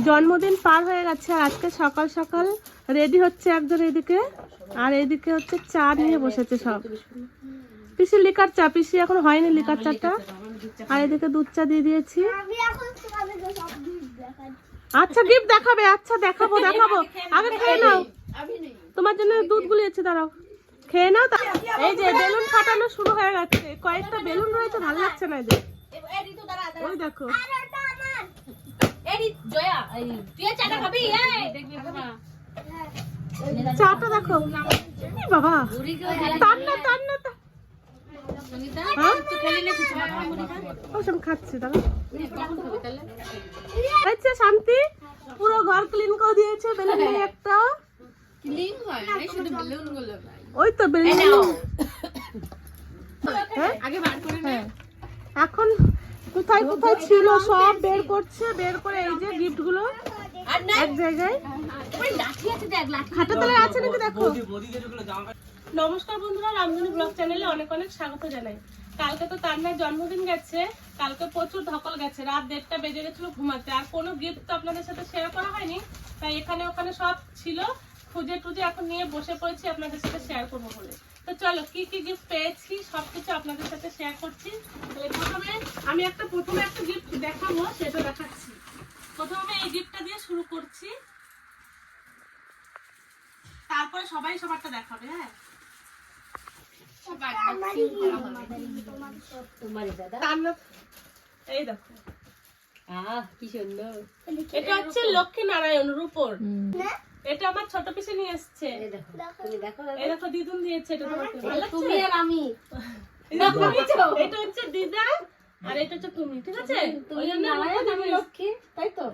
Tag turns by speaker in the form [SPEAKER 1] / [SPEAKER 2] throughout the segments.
[SPEAKER 1] জন্মদিন পার হয়ে গেছে আর আজকে সকাল সকাল রেডি হচ্ছে একজন এদিকে, আর এদিকে হচ্ছে চা নিয়ে বসেছে সব। পিসি লিকার চা, পিসি এখন হয়নি লিকার চাটা, আর এদিকে দুধ চা দিয়ে দিয়েছি। আচ্ছা গিফট দেখাবে, আচ্ছা দেখাবো দেখাবো, আগে খেয়ে নাও, তোমার জন্য দুধ গুলিয়েছে, দাঁড়াও খেয়ে নাও। এই যে বেলুন ফাটানো শুরু হয়ে গেছে, কয়েকটা বেলুন রয়েছে, ভালো লাগছে না এদের। ওই দেখো চাটা দেখো, বাবা টান না টান না, খাচ্ছি দাঁড়া। আচ্ছা শান্তি পুরো ঘর ক্লিন করে দিয়েছে, বেলুন নেই একটা, ওই তো বেলুন। এখন কোথায় কোথায় ছিল সব বের করছে, বের করে এই যে গিফট গুলো এক জায়গায় খাটাতলায় আছে নাকি দেখো। নমস্কার বন্ধুরা, রামধনু ব্লগ চ্যানেলে অনেক অনেক স্বাগত জানাই। কালকে তো তান্নার জন্মদিন গেছে, কালকে প্রচুর ধকল গেছে, রাত 1:30 বেজে গেছিল ঘুমাতে, আর কোনো গিফট তো আপনাদের সাথে শেয়ার করা হয়নি, তাই এখানে ওখানে সব ছিল, খুঁজে টুজে এখন নিয়ে বসে পড়েছি আপনাদের সাথে শেয়ার করবো বলে। তো চলো কি কি গিফট পেয়েছি সবকিছু আপনাদের সাথে শেয়ার করছি। আমি প্রথমে একটা গিফট দেখাবো, সেটা দেখাচ্ছি। প্রথমে এই গিফটটা দিয়ে শুরু করছি, তারপরে সবাই সবারটা দেখাবে। হ্যাঁ এই দেখো কি সুন্দর, এটা হচ্ছে লক্ষ্মী নারায়ণ রূপোর, এটা আমার ছোট পিসে নিয়ে এসেছে। এই দেখো দিদুন দিয়েছে, এটা তুমি আর আমি, এটা হচ্ছে দিদা আর এটা হচ্ছে তুমি, ঠিক আছে? ওই জন্য আমি লক্ষ্মী, তাই তো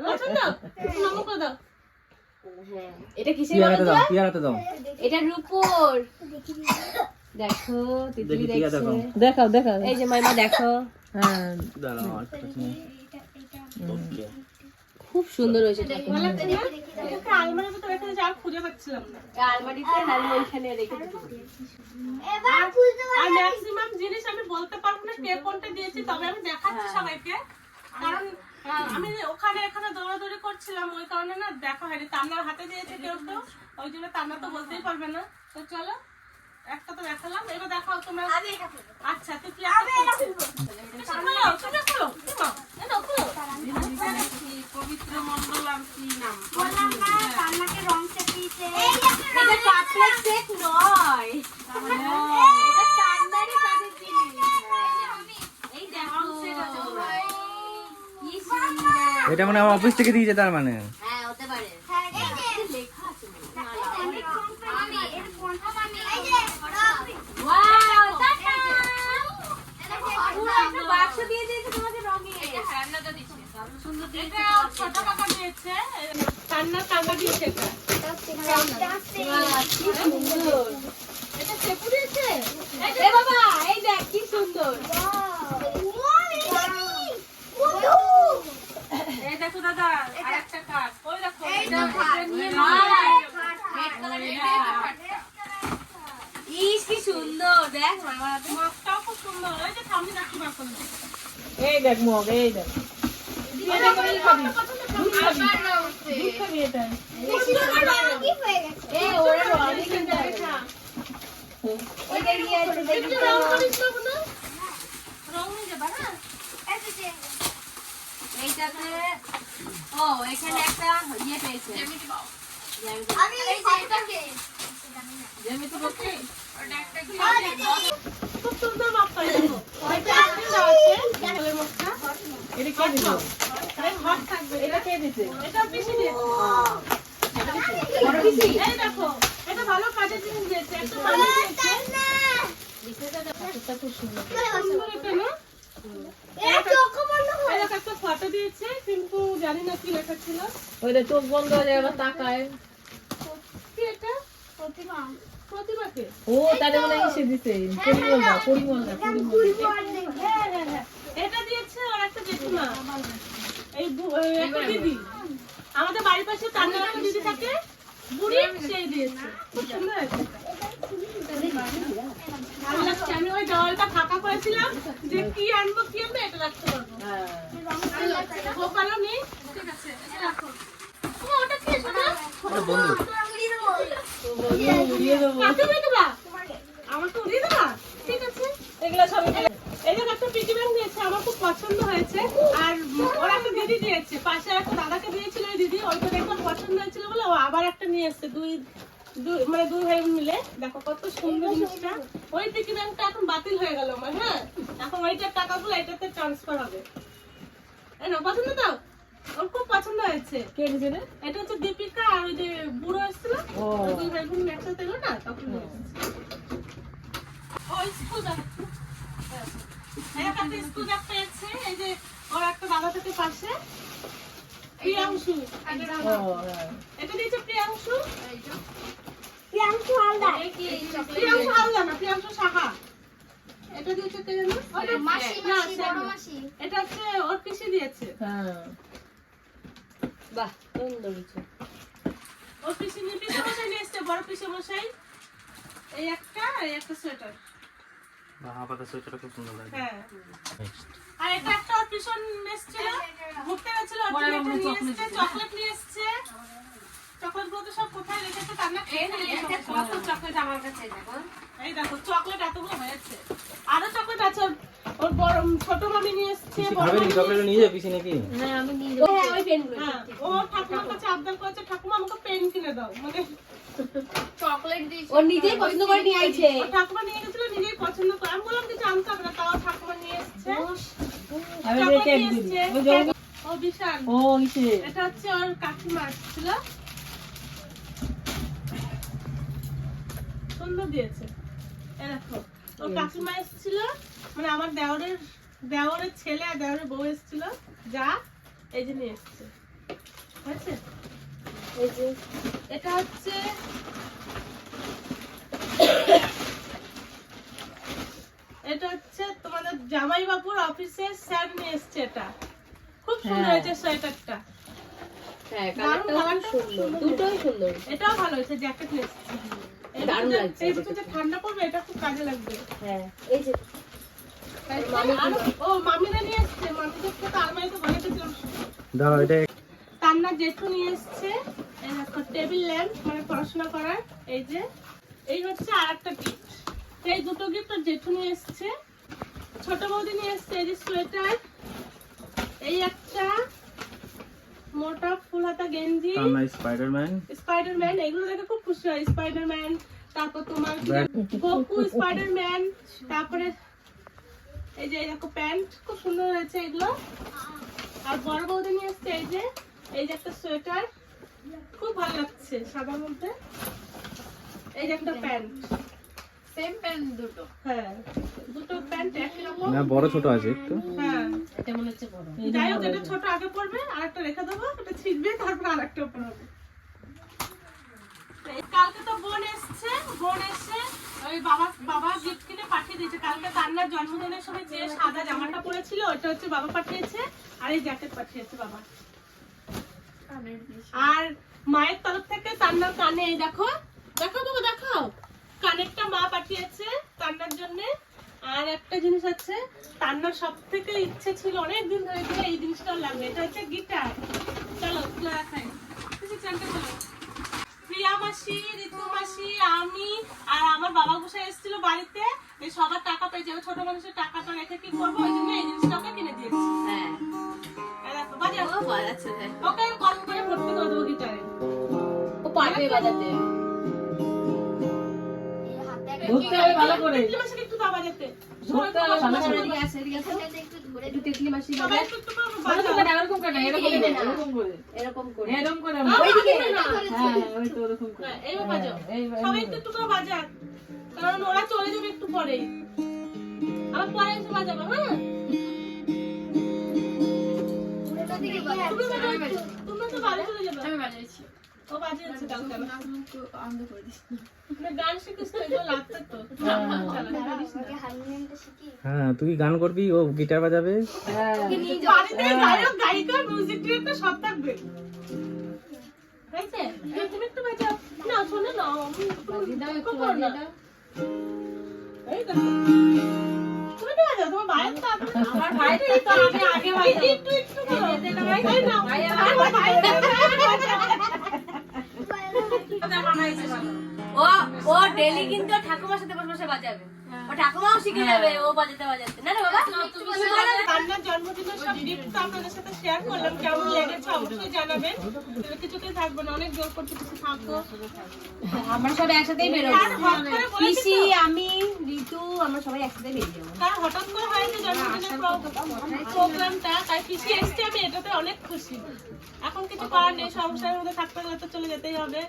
[SPEAKER 1] পছন্দ, নমক দাও। এটা কিসের বলো তো? এটা রূপোর, দেখো দিদি দেখছে, দেখাও দেখাও, এই যে মাইমা দেখো। হ্যাঁ দাঁড়াও, খুব সুন্দর হয়েছে, ভালো লাগছে না? এটা আলমারিতে তো রেখে দিয়েছি, আর খুঁজে পাচ্ছিলাম না, আলমারিতে আমি ওইখানে রেখে দিয়েছি। এবার খুঁজতে পারছি, আর ম্যাক্সিমাম জিনিস আমি বলতে পারবো না কে কোনটা দিয়েছি, তবে আমি দেখাচ্ছি সবাইকে, কারণ আমি ওখানে এখানে দৌড়াদৌড়ি করছিলাম, ওই কারণে না দেখা হয়নি। তান্নার হাতে দিয়েছে কেউ কেউ, ওই জন্য তান্না তো বলতেই পারবে না। তো চলো একটা তো দেখালাম, এবার দেখাও তোমরা। আচ্ছা তুই কি পবিত্র মন্ডল আর কি নাম বললাম না, তান্নাকে রং চাপিয়েছে। এটা কাপড়ের সেট নয়, এটা তান্নারই কাজের জিনিস। এই দেখো কি সুন্দর,
[SPEAKER 2] এটা মানে আমার অফিস থেকে দিয়েছে, তার মানে
[SPEAKER 1] হ্যাঁ হতে পারে। হ্যাঁ এই যে লেখা আছে, আমি এর কোনটা আমি এই যে ওয়াও টাটা, পুরো একটা বাক্স দিয়ে দিয়েছে তোমাকে রঙে, এটা রান্নাটা দিয়েছে, দারুণ সুন্দর দিয়েছে। এটা ছোট কাকা দিয়েছে, রান্নার কাকা দিয়েছে, এটা কি সুন্দর, এটা চেপু দিয়েছে। এ বাবা এই দেখ কি সুন্দর, এই দেখো দাদা আরেকটা কাজ, ওই দেখো এটা নিয়ে রেড কালারের এটা, ইস কি সুন্দর, দেখ মামার হাতে মগটাও খুব সুন্দর, ওই যে সামনে রাখি বাসন, এই দেখ মগ, এই দেখ এটা করে খাবি, দুধ খাবি এটা কি হয়ে গেছে, এই ওরে রঙই কিন্তু দেখা, ওইটা কি আছে দেখি, রং করিস না, রং নিয়ে যাবা না, এইটাতে ও এখানে একটা ইয়ে পেয়েছে, আমি এই সাইডটাকে জ্যামিতি বলছি, ওটা একটা খুব সুন্দর মাপ করে দেখো, ওইটা আছে ডালের মশলা, এটা কে দিলো, আরে হট থাকবে, এটা কে দিয়েছে, এটা পিসি দিয়েছে, বড় পিসি, এই দেখো এটা ভালো কাজের জিনিস দিয়েছে, একটা ভালো দিয়েছে, লিখেটা দেখো এটা খুব সুন্দর, সুন্দর এটা না, একটা ফটো দিয়েছে কিন্তু জানি না কি লেখা ছিল, ওইটা চোখ বন্ধ হয়ে যায়, আবার তাকায়, কি এটা প্রতিমা, প্রতিমাকে ও তারে বলে এসে দিতে পরিমল না হ্যাঁ হ্যাঁ হ্যাঁ, এটা দিয়েছে আর একটা জেঠিমা, এই একটা দিদি আমাদের বাড়ির পাশে তান্নার একটা দিদি থাকে বুড়ি, সেই দিয়েছে, খুব সুন্দর আছে। আমি ওই দেওয়ালটা ফাঁকা করেছিলাম যে কি আনবো এটা রাখতে পারবো, গোপালও নেই, ঠিক আছে
[SPEAKER 2] বন্ধু।
[SPEAKER 1] কাকে উড়িয়ে দেবা? আমাকে উড়িয়ে দেবা? ঠিক আছে, এগুলো সব এই যে একটা পিটি ব্যাংক দিয়েছে, আমার খুব পছন্দ হয়েছে। আর ওরা একটা দিদি দিয়েছে, পাশে একটা দাদাকে দিয়েছিল ওই দিদি, ওইটা দেখলাম পছন্দ হয়েছিল বলে ও আবার একটা নিয়ে এসছে। মানে দুই ভাই মিলে। দেখো কত সুন্দর জিনিসটা। ওই পিটি ব্যাংকটা এখন বাতিল হয়ে গেল আমার। হ্যাঁ, এখন ওইটার টাকাগুলো এটাতে ট্রান্সফার হবে। এই না পছন্দ তো? ওর খুব পছন্দ হয়েছে। কে দিয়েছে রে? এটা হচ্ছে দীপিকা আর ওই যে বুড়ো আসছিল, ওই দুই ভাই বোন একসাথে এলো না, তখন নিয়ে এসেছে। ওই স্কুল ব্যাগ। একটা স্কুল ব্যাগ পেয়েছে, এই যে ওর একটা দাদা থেকে পাশে। প্রিয়াংশু। এটা দিয়েছে প্রিয়াংশু। প্রিয়াংশু হালদার না, প্রিয়াংশু সাহা। এটা দিয়েছে কে জানো?
[SPEAKER 3] মাসি,
[SPEAKER 1] না,
[SPEAKER 3] বড় মাসি।
[SPEAKER 1] এটা হচ্ছে ওর পিসি দিয়েছে।
[SPEAKER 4] বাহ, সুন্দর হয়েছে।
[SPEAKER 1] ওর পিসি মশাই নিয়ে এসছে, বড় পিসি মশাই। এই একটা আর এই একটা সোয়েটার।
[SPEAKER 2] বাহ, পাতা সোয়েটারটা খুব সুন্দর লাগে।
[SPEAKER 1] হ্যাঁ, আর এটা একটা ওর পিছন এসেছিল, ঘুরতে গেছিল, ওর জন্য এটা নিয়ে এসছে, চকলেট নিয়ে এসছে। চকলেট গুলো তো সব কোথায় রেখেছে তার না খেয়ে নিয়ে
[SPEAKER 3] কত চকলেট আমার কাছে দেখো।
[SPEAKER 1] এই দেখো চকলেট এতগুলো হয়েছে। আরো চকলেট আছে, ওর বড় ছোট মামি নিয়ে এসছে,
[SPEAKER 2] পিসি
[SPEAKER 1] বড়
[SPEAKER 2] খাবে নাকি?
[SPEAKER 1] মামি
[SPEAKER 2] চকলেট নিয়ে যাবে পিসি নাকি?
[SPEAKER 3] হ্যাঁ, আমি নিয়ে যাবো। হ্যাঁ, ওই পেনগুলো।
[SPEAKER 1] হ্যাঁ, ও ঠাকুমার কাছে আবদার করেছে, ঠাকুমা আমাকে পেন কিনে দাও। মানে
[SPEAKER 3] চকলেট দিয়েছি।
[SPEAKER 4] ও নিজেই পছন্দ করে নিয়ে আইছে।
[SPEAKER 1] ও ঠাকুমা নিয়ে গেছিল, নিজেই পছন্দ করে। আমি বললাম কিছু আনতে হবে না, তাও ঠাকুমা নিয়ে এসছে। চকলেট নিয়ে এসছে। ও বিশাল। এটা হচ্ছে ওর কাকিমা আসছিল, সুন্দর দিয়েছে। এই দেখো, ওর কাকিমা এসেছিল, মানে আমার দেওরের ছেলে আর দেওরের বউ এসেছিল, যা এই যে নিয়ে এসছে। হয়েছে? এই যে এটা হচ্ছে তোমাদের জামাই বাবুর অফিসের স্যার নিয়ে এসছে। এটা খুব সুন্দর হয়েছে সোয়েটারটা।
[SPEAKER 4] হ্যাঁ, কালারটাও খুব সুন্দর, দুটোই সুন্দর।
[SPEAKER 1] এটাও ভালো হয়েছে, জ্যাকেট নিয়ে এসছে।
[SPEAKER 4] দারুণ লাগছে।
[SPEAKER 1] এই যে ঠান্ডা পড়বে, এটা খুব কাজে লাগবে।
[SPEAKER 4] হ্যাঁ, এই যে
[SPEAKER 1] ও মামিরা নিয়ে এসছে, মামিদের তো আলমারিতে ভরে দিয়েছিল।
[SPEAKER 2] দাঁড়াও, এটা
[SPEAKER 1] তান্না জেঠু নিয়ে এসছে, এই দেখো টেবিল ল্যাম্প, মানে পড়াশোনা করার। এই যে এই হচ্ছে আরেকটা গিফট। এই দুটো গিফট ওর জেঠু নিয়ে এসছে। ছোট বৌদি নিয়ে এসছে এই যে সোয়েটার, এই একটা মোটা ফুল হাতা গেঞ্জি, স্পাইডারম্যান। এগুলো দেখে খুব খুশি হয়। স্পাইডারম্যান, তারপর তোমার গোকু স্পাইডারম্যান, তারপরে এই যে দেখো প্যান্ট খুব সুন্দর হয়েছে এগুলো। আর বড় বৌদি নিয়ে এসছে এই যে একটা সোয়েটার, খুব ভালো লাগছে সাদার মধ্যে। এই যে একটা প্যান্ট,
[SPEAKER 3] সেম প্যান্ট দুটো।
[SPEAKER 1] হ্যাঁ দুটো প্যান্ট একই রকম।
[SPEAKER 2] না, বড় ছোট আছে একটু।
[SPEAKER 1] হ্যাঁ,
[SPEAKER 4] এটা মনে হচ্ছে বড়।
[SPEAKER 1] যাই হোক, এটা ছোট আগে পড়বে, আর একটা রেখে দেবো, এটা ছিঁড়বে, তারপর আর একটা পড়বে। কালকে তো বোন এসছে, বোন এসে ওই বাবা গিফট কিনে পাঠিয়ে দিয়েছে। কালকে তান্নার জন্মদিনের সময় যে সাদা জামাটা পরেছিল ওটা হচ্ছে বাবা পাঠিয়েছে, আর এই জ্যাকেট পাঠিয়েছে বাবা। আর মায়ের তরফ থেকে তান্নার কানে, এই দেখো দেখো বাবা দেখাও, কানেরটা মা পাঠিয়েছে তান্নার জন্য। আর একটা জিনিস আছে, তান্নার সব থেকে ইচ্ছে ছিল অনেকদিন ধরে যে এই জিনিসটাও লাগবে, এটা হচ্ছে গিটার। চলো খুলে রাখাই, কিছু জানতে বলো। প্রিয়া মাসি, ঋতু মাসি, আমি আর আমার বাবা গোসাই এসেছিল বাড়িতে। এই সবার টাকা পেয়েছে, ছোট মানুষের টাকাটা রেখে কি করবো, ওই জন্য এই জিনিসটাকে কিনে দিয়েছি।
[SPEAKER 4] হ্যাঁ,
[SPEAKER 1] এই দেখো, বাজাও।
[SPEAKER 4] ও বাজাচ্ছে। হ্যাঁ,
[SPEAKER 1] ওকে কল করে ভর্তি করে দেবো গিটারে।
[SPEAKER 4] ও পারবে বাজাতে।
[SPEAKER 3] ধরতে হবে ভালো করে।
[SPEAKER 1] তিতলি মাসিকে একটু দাও বাজাতে।
[SPEAKER 3] ধরতে হবে ভালো করে।
[SPEAKER 4] এদিকে আসে, এদিকে আসে।
[SPEAKER 3] একটু ধরে
[SPEAKER 4] একটু তেতলি মাসি
[SPEAKER 1] সবাই
[SPEAKER 4] বাজায়।
[SPEAKER 1] একটু একটু করে বাজাও।
[SPEAKER 3] এরকম করে না, এরকম করে, এরকম করে।
[SPEAKER 4] এরকম করে।
[SPEAKER 3] এরকম করে।
[SPEAKER 1] ওইদিকে না।
[SPEAKER 3] হ্যাঁ, ওই তো ওরকম করে।
[SPEAKER 1] হ্যাঁ, এইবার বাজাও।
[SPEAKER 3] এইবার-
[SPEAKER 1] সবাই একটু একটু করে বাজাক, কারণ ওরা চলে যাবে একটু পরেই। আবার পরে এসে বাজাবো। হ্যাঁ, তুমি তো বাড়ি চলে যাবে।
[SPEAKER 3] আমি বাজাইছি।
[SPEAKER 1] ও বাজিয়েছে কালকে।
[SPEAKER 3] আনন্দ করে দিস।
[SPEAKER 1] তুমি গান শিখিস তো, এগুলো লাগতো তো।
[SPEAKER 2] হ্যাঁ, তুই গান করবি, ও গিটার বাজাবে।
[SPEAKER 1] বাড়িতে গায়ক গায়িকা মিউজিক ডিরেক্টর সব থাকবে। হয়েছে? এই তুমি একটু বাজাও না, শোনো না,
[SPEAKER 3] বাজিয়ে দাও, একটু
[SPEAKER 1] করো
[SPEAKER 3] বাজিয়ে
[SPEAKER 1] না।
[SPEAKER 3] দাও।
[SPEAKER 1] এই দেখো, তুমি একটু বাজাও, তোমার ভাইয়ের তো আমার ভাই তো আমি আগে বাজাও, একটু একটু করো। এই নাও, আমার ভাই
[SPEAKER 4] ও ডেলি কিন্তু ঠাকুমার সাথে বসে বসে বাজাবে। ও ঠাকুমাও শিখে যাবে ও বাজাতে বাজাতে। না রে বাবা?
[SPEAKER 1] রান্নার জন্মদিনের সব গিফট আপনাদের সাথে শেয়ার করলাম, কেমন লেগেছে অবশ্যই জানাবেন। কিছুতে থাকবো না, অনেক জোর করতে কিছু থাকবো।
[SPEAKER 4] আমরা সবাই একসাথেই বেরোবো।
[SPEAKER 1] আর হঠাৎ করে বলেছে
[SPEAKER 4] পিসি,
[SPEAKER 1] তো,
[SPEAKER 4] আমি, ঋতু আমরা সবাই একসাথে বেরিয়ে যাবো।
[SPEAKER 1] তার হঠাৎ করে হয়েছে জন্মদিনের প্রোগ্রামটা, তাই পিসি এসছে, আমি এটাতে অনেক খুশি। এখন কিছু করার নেই, সংসারের মধ্যে থাকতে গেলে তো চলে যেতেই হবে।